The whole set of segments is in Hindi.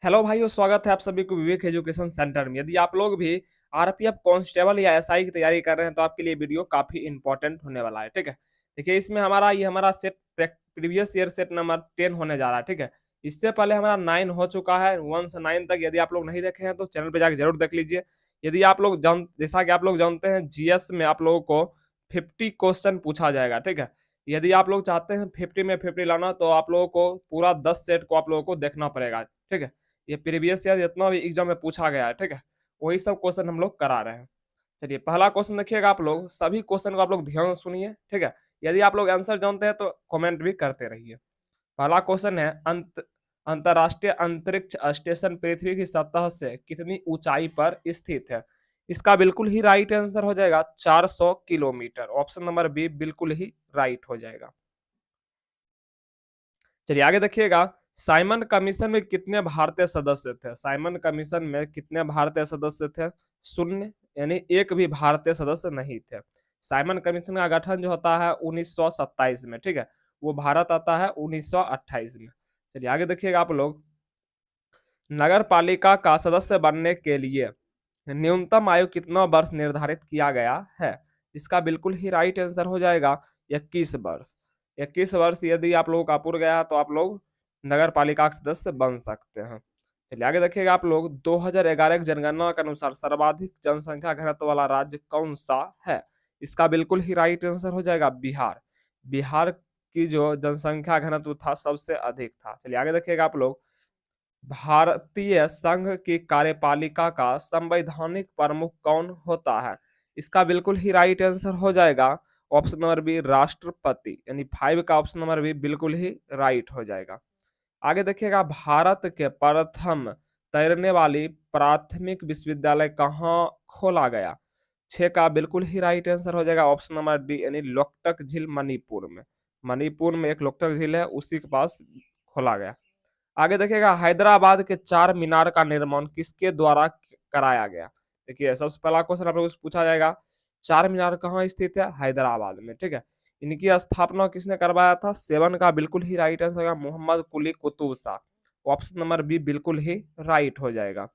हेलो भाइयों, स्वागत है आप सभी को विवेक एजुकेशन सेंटर में। यदि आप लोग भी आरपीएफ कांस्टेबल या एसआई की तैयारी कर रहे हैं तो आपके लिए वीडियो काफी इंपॉर्टेंट होने वाला है। ठीक है, देखिए इसमें हमारा set previous year set number 10 होने जा रहा है। ठीक है, इससे पहले हमारा 9 हो चुका है, 1 से 9 तक। यदि आप लोग नहीं देखे हैं तो चैनल पे जाकर जरूर देख लीजिए। यदि आप लोग जैसा कि आप लोग जानते हैं, जीएस में आप लोगों को 50 क्वेश्चन पूछा जाएगा। ठीक है, यदि आप लोग चाहते हैं 50 में 50 लाना तो आप लोगों को पूरा 10 सेट को आप लोगों को देखना पड़ेगा। ठीक है, ये प्रीवियस ईयर जितना भी एग्जाम में पूछा गया है, ठीक है, वही सब क्वेश्चन हम लोग करा रहे हैं। चलिए पहला क्वेश्चन देखिएगा, आप लोग सभी क्वेश्चन को आप लोग ध्यान से सुनिए। ठीक है, यदि आप लोग आंसर जानते हैं तो कमेंट भी करते रहिए। पहला क्वेश्चन है, अंतरराष्ट्रीय अंतरिक्ष स्टेशन पृथ्वी की सतह से कितनी ऊंचाई पर स्थित है? इसका बिल्कुल ही राइट आंसर हो जाएगा 400 किलोमीटर। ऑप्शन नंबर बी बिल्कुल ही राइट हो जाएगा। चलिए आगे देखिएगा, साइमन कमीशन में कितने भारतीय सदस्य थे? साइमन कमीशन में कितने भारतीय सदस्य थे? शून्य, यानी एक भी भारतीय सदस्य नहीं थे। साइमन कमीशन का गठन जो होता है 1927 में। ठीक है, वो भारत आता है 1928 में। चलिए आगे देखिएगा आप लोग, नगर पालिका का सदस्य बनने के लिए न्यूनतम आयु कितना वर्ष निर्धारित किया गया है? इसका बिल्कुल ही राइट आंसर हो जाएगा 21 वर्ष। 21 वर्ष यदि आप लोगों का पूरा गया तो आप लोग नगर पालिका के सदस्य बन सकते हैं। चलिए आगे देखिएगा आप लोग, 2011 की जनगणना के अनुसार सर्वाधिक जनसंख्या घनत्व वाला राज्य कौन सा है? इसका बिल्कुल ही राइट आंसर हो जाएगा बिहार। बिहार की जो जनसंख्या घनत्व था सबसे अधिक था। चलिए आगे देखिएगा आप लोग, भारतीय संघ की कार्यपालिका का संवैधानिक प्रमुख कौन होता है? इसका बिल्कुल ही राइट आंसर हो जाएगा ऑप्शन नंबर बी राष्ट्रपति, यानी 5 का ऑप्शन नंबर बी बिल्कुल ही राइट हो जाएगा। आगे देखिएगा, भारत के प्रथम तैरने वाली प्राथमिक विश्वविद्यालय कहाँ खोला गया? 6 का बिल्कुल ही राइट आंसर हो जाएगा ऑप्शन नंबर डी, यानी लोकटक झील मणिपुर में। मणिपुर में एक लोकटक झील है, उसी के पास खोला गया। आगे देखिएगा, हैदराबाद के चार मीनार का निर्माण किसके द्वारा कराया गया? देखिए सबसे पहला क्वेश्चन आप लोगों से पूछा जाएगा, चार मीनार कहाँ स्थित है? हैदराबाद में। ठीक है, इनकी स्थापना किसने करवाया था? 7 का बिल्कुल ही राइट आंसर होगा Mohammed Quli Qutb Shah. Option number B बिल्कुल ही राइट हो जाएगा।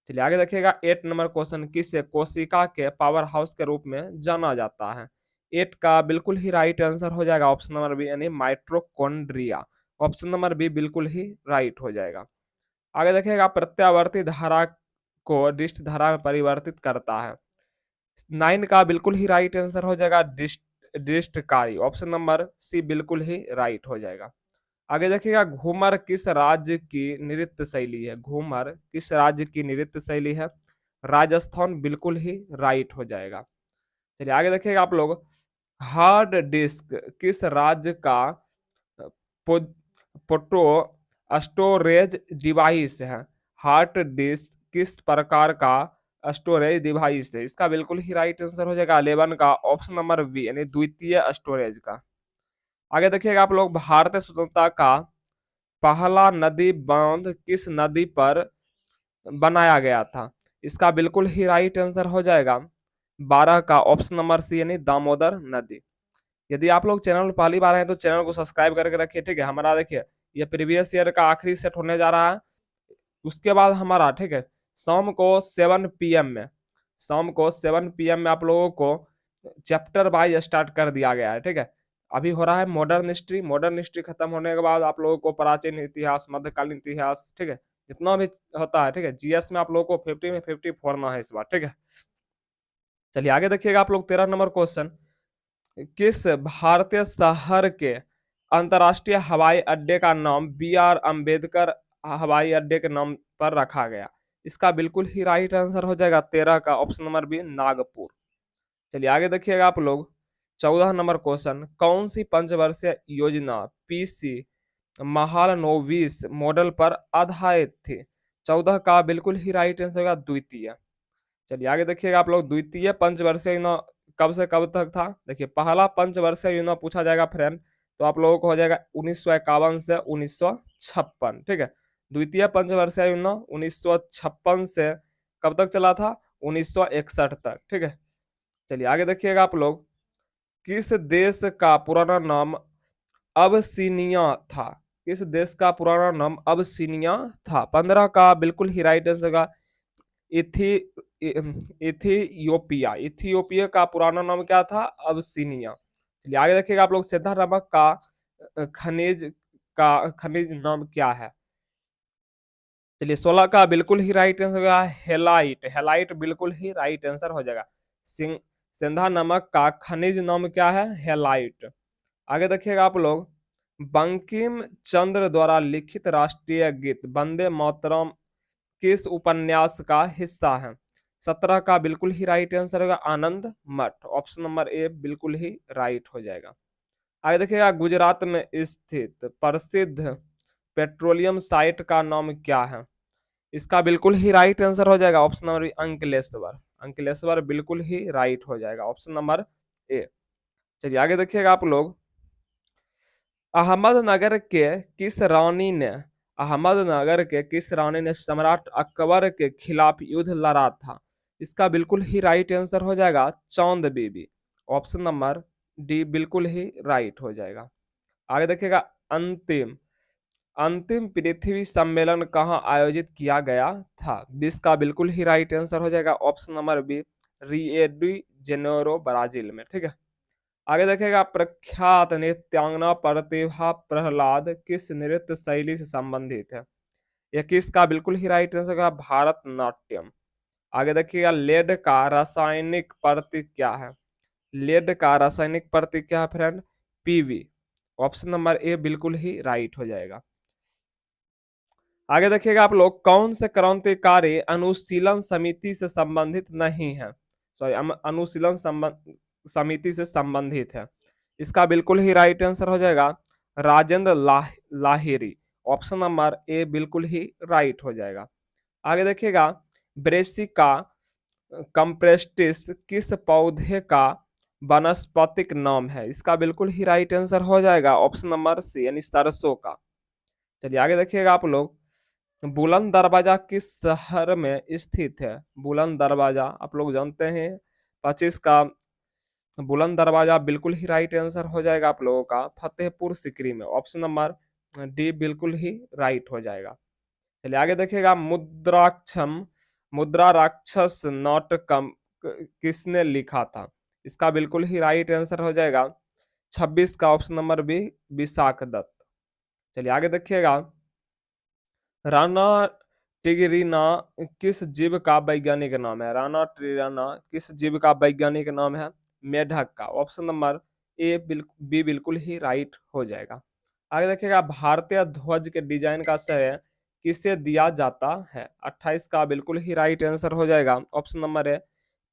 चलिए आगे देखिएगा, 8 नंबर क्वेश्चन, किसे कोशिका के पावर हाउस के रूप में जाना जाता है? 8 का बिल्कुल ही राइट आंसर हो जाएगा ऑप्शन नंबर बी, यानी माइट्रोकॉन्ड्रिया। ऑप्शन नंबर बी बिल्कुल ही राइट हो जाएगा। आगे देखिएगा, प्रत्यावर्ती धारा को डिस्ट धारा में परिवर्तित करता है। 9 का बिल्कुल ही राइट आंसर हो जाएगा डिस्टकारी। ऑप्शन नंबर सी बिल्कुल ही राइट हो जाएगा। आगे देखिएगा, घूमर किस राज्य की नृत्य शैली है? घूमर किस राज्य की नृत्य शैली है? राजस्थान बिल्कुल ही राइट हो जाएगा। चलिए आगे देखिएगा आप लोग, हार्ड डिस्क किस राज्य का फोटो स्टोरेज डिवाइस है? हार्ड डिस्क किस प्रकार का स्टोरेज डिवाइस है? इसका बिल्कुल ही राइट आंसर हो जाएगा 11 का ऑप्शन नंबर बी, यानी द्वितीय स्टोरेज का। आगे देखिएगा आप लोग, भारतीय स्वतंत्रता का पहला नदी बांध किस नदी पर बनाया गया था? इसका बिल्कुल ही राइट आंसर हो जाएगा 12 का ऑप्शन नंबर सी, यानी दामोदर नदी। यदि आप लोग चैनल पर पहली बार हैं तो चैनल को सब्सक्राइब करके रखिए। ठीक है, हमारा देखिए ये प्रीवियस ईयर का आखिरी सेट होने जा रहा है। उसके बाद हमारा, ठीक है, शाम को 7 पीएम में, शाम को 7 पीएम में आप लोगों को चैप्टर वाइज स्टार्ट कर दिया गया है। ठीक है, अभी हो रहा है मॉडर्न हिस्ट्री। मॉडर्न हिस्ट्री खत्म होने के बाद आप लोगों को प्राचीन इतिहास, मध्यकालीन इतिहास, ठीक है, जितना भी होता है, ठीक है, जीएस में आप लोगों को 50 में 50 फोड़ना है इस बार। ठीक है, चलिए आगे देखिएगा आप लोग, 13 नंबर क्वेश्चन, किस भारतीय शहर के अंतर्राष्ट्रीय हवाई अड्डे का नाम बी आर अम्बेडकर हवाई अड्डे के नाम पर रखा गया? इसका बिल्कुल ही राइट आंसर हो जाएगा 13 का ऑप्शन नंबर बी, नागपुर। चलिए आगे देखिएगा आप लोग, 14 नंबर क्वेश्चन, कौन सी पंचवर्षीय योजना पीसी महालनोबिस मॉडल पर आधारित थी? 14 का बिल्कुल ही राइट आंसर होगा द्वितीय। चलिए आगे देखिएगा आप लोग, द्वितीय पंचवर्षीय योजना कब से कब तक था? देखिए पहला पंचवर्षीय योजना पूछा जाएगा फ्रेंड, तो आप लोगों को हो जाएगा 1951 से 1956। ठीक है, द्वितीय पंचवर्षीय योजना 1956 से कब तक चला था? 1961 तक। ठीक है, चलिए आगे देखिएगा आप लोग, किस देश का पुराना नाम अबसीनिया था? किस देश का पुराना नाम अबसीनिया था? 15 का बिल्कुल ही राइट आंसर होगा इथी इथियोपिया। इथियोपिया का पुराना नाम क्या था? अबसीनिया। चलिए आगे देखिएगा आप लोग, सेंधा नमक का खनिज खनिज नाम क्या है? चलिए 16 का बिल्कुल ही राइट आंसर होगा हेलाइट। हेलाइट बिल्कुल ही राइट आंसर हो जाएगा। सिंह सेंधा नमक का खनिज नाम क्या है? हेलाइट। आगे देखिएगा आप लोग, बंकिम चंद्र द्वारा लिखित राष्ट्रीय गीत वंदे मातरम किस उपन्यास का हिस्सा है? 17 का बिल्कुल ही राइट आंसर होगा आनंद मठ। ऑप्शन नंबर ए बिल्कुल ही राइट हो जाएगा। आगे देखिएगा, गुजरात में स्थित प्रसिद्ध पेट्रोलियम साइट का नाम क्या है? इसका बिल्कुल ही राइट आंसर हो जाएगा option number B Ankleshwar. Ankleshwar बिल्कुल ही राइट हो जाएगा ऑप्शन नंबर ए। चलिए आगे देखिएगा आप लोग, अहमदनगर के किस रानी ने अहमदनगर के किस रानी ने सम्राट अकबर के खिलाफ युद्ध लड़ा था? इसका बिल्कुल ही राइट आंसर हो जाएगा चांद बीबी। ऑप्शन नंबर डी बिल्कुल ही राइट हो जाएगा। आगे देखिएगा, अंतिम अंतिम पृथ्वी सम्मेलन कहाँ आयोजित किया गया था? 20 का बिल्कुल ही राइट आंसर हो जाएगा option number B Rio de Janeiro Brazil में। ठीक है, आगे देखेगा, प्रख्यात नृत्यांगना प्रतिभा प्रहलाद किस नृत्य शैली से संबंधित है? यह किसका बिल्कुल ही राइट आंसर होगा भारतनाट्यम। आगे देखिएगा, लेड का रासायनिक प्रतीक क्या है? लेड का रासायनिक प्रतीक क्या है फ्रेंड? पीवी। ऑप्शन नंबर ए बिल्कुल ही राइट हो जाएगा। आगे देखिएगा आप लोग, कौन से क्रांतिकारी अनुशीलन समिति से संबंधित नहीं है? सॉरी, अनुशीलन समिति से संबंधित है। इसका बिल्कुल ही राइट आंसर हो जाएगा राजेंद्र लाहिरी। ऑप्शन नंबर ए बिल्कुल ही राइट हो जाएगा। आगे देखिएगा, ब्रेसिका कंप्रेस्टिस किस पौधे का वानस्पतिक नाम है? इसका बिल्कुल ही राइट आंसर हो जाएगा ऑप्शन नंबर सी यानी सरसों का। चलिए आगे देखिएगा आप लोग, बुलंद दरवाजा किस शहर में स्थित है? बुलंद दरवाजा आप लोग जानते हैं 25 का बुलंद दरवाजा बिल्कुल ही राइट आंसर हो जाएगा आप लोगों का फतेहपुर सिकरी में। ऑप्शन नंबर डी बिल्कुल ही राइट हो जाएगा। चलिए आगे देखिएगा, मुद्रा राक्षस नाटकम किसने लिखा था? इसका बिल्कुल ही राइट आंसर हो जाएगा 26 का option number B Vishakhadatta. चलिए आगे देखिएगा, राणा टिगरीना किस जीव का वैज्ञानिक नाम है? राणा टिगरीना किस जीव का वैज्ञानिक नाम है? मेढक का। ऑप्शन नंबर ए बी बिल्कुल ही राइट हो जाएगा। आगे देखिएगा, भारतीय ध्वज के डिजाइन का श्रेय किसे दिया जाता है? 28 का बिल्कुल ही राइट आंसर हो जाएगा option number A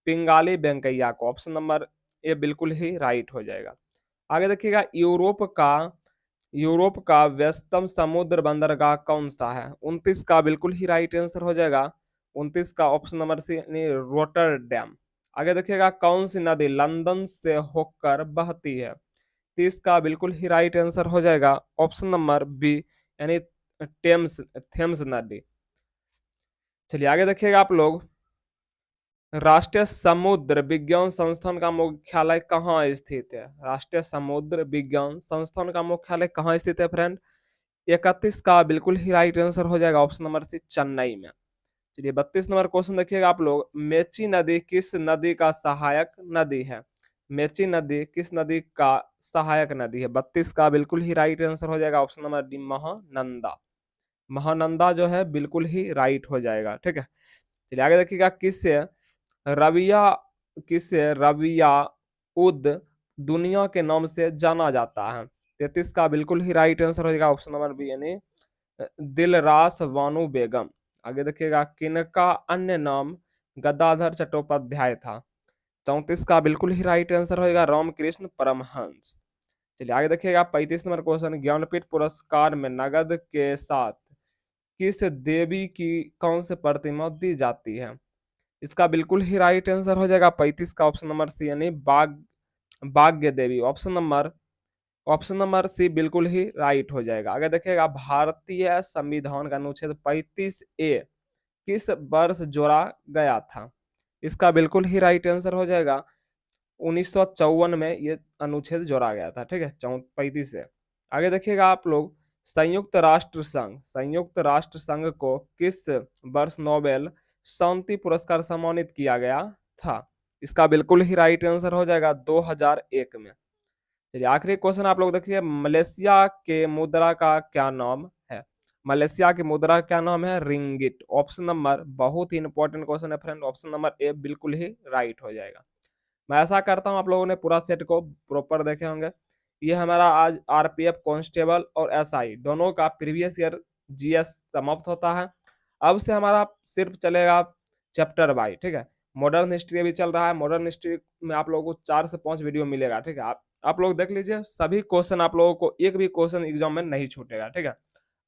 Pingali Venkayya को। ऑप्शन नंबर ए बिल्कुल ही राइट हो जाएगा। आगे देखिएगा, यूरोप का व्यस्तम समुद्र बंदरगाह कौन सा है? 29 का बिल्कुल ही राइट आंसर हो जाएगा 29 का ऑप्शन नंबर सी यानी रोटरडैम। आगे देखिएगा, कौन सी नदी लंदन से होकर बहती है? 30 का बिल्कुल ही राइट आंसर हो जाएगा ऑप्शन नंबर बी यानी थेम्स नदी। चलिए आगे देखिएगा आप लोग, राष्ट्रीय समुद्र विज्ञान संस्थान का मुख्यालय कहाँ स्थित है? राष्ट्रीय समुद्र विज्ञान संस्थान का मुख्यालय कहाँ स्थित है फ्रेंड? 31 का बिल्कुल ही राइट आंसर हो जाएगा ऑप्शन नंबर सी चेन्नई में। चलिए 32 नंबर क्वेश्चन देखिएगा आप लोग, मेची नदी किस नदी का सहायक नदी है? मेची नदी किस नदी का सहायक नदी है? 32 का बिल्कुल ही राइट आंसर हो जाएगा option number D Mahananda. Mahananda जो है बिल्कुल ही राइट हो जाएगा। ठीक है, चलिए आगे देखिएगा, रबिया किसे रबिया उद दुनिया के नाम से जाना जाता है? 33 का बिल्कुल ही राइट आंसर हो जाएगा ऑप्शन नंबर बी यानी दिलरास बानो बेगम। आगे देखिएगा, किनका अन्य नाम गदाधर चट्टोपाध्याय था? 34 का बिल्कुल ही राइट आंसर होगा रामकृष्ण परमहंस। चलिए आगे देखिएगा, 35 नंबर क्वेश्चन, ज्ञानपीठ पुरस्कार में नगद के साथ किस देवी की कौन सी प्रतिमा दी जाती है? इसका बिल्कुल ही राइट आंसर हो जाएगा 35 का ऑप्शन नंबर सी यानी भाग्य देवी। ऑप्शन नंबर सी बिल्कुल ही राइट हो जाएगा। आगे देखिएगा, भारतीय संविधान का अनुच्छेद 35A किस वर्ष जोड़ा गया था? इसका बिल्कुल ही राइट आंसर हो जाएगा 1954 में ये अनुच्छेद जोड़ा गया था। ठीक है, 35 से। आगे देखिएगा आप लोग, संयुक्त राष्ट्र संघ को किस वर्ष नोबेल शांति पुरस्कार सम्मानित किया गया था? इसका बिल्कुल ही राइट आंसर हो जाएगा 2001 में। चलिए आखिरी क्वेश्चन आप लोग देखिए, मलेशिया के मुद्रा का क्या नाम है? मलेशिया की मुद्रा क्या नाम है? रिंगिट। ऑप्शन नंबर, बहुत ही इंपॉर्टेंट क्वेश्चन है फ्रेंड, ऑप्शन नंबर ए बिल्कुल ही राइट हो जाएगा। मैं ऐसा करता हूं आप लोगों ने पूरा सेट को प्रॉपर देखे होंगे। ये हमारा आज आरपीएफ कांस्टेबल और एसआई दोनों का प्रीवियस ईयर जीएस समाप्त होता है। अब से हमारा सिर्फ चलेगा चैप्टर वाई, ठीक है। मॉडर्न हिस्ट्री अभी चल रहा है, मॉडर्न हिस्ट्री में आप लोगों को 4 से 5 वीडियो मिलेगा, ठीक है। आप लोग देख लीजिए, सभी क्वेश्चन आप लोगों को एक भी क्वेश्चन एग्जाम में नहीं छूटेगा, ठीक है।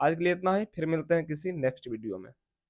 आज के लिए इतना ही, फिर मिलते हैं किसी नेक्स्ट वीडियो में।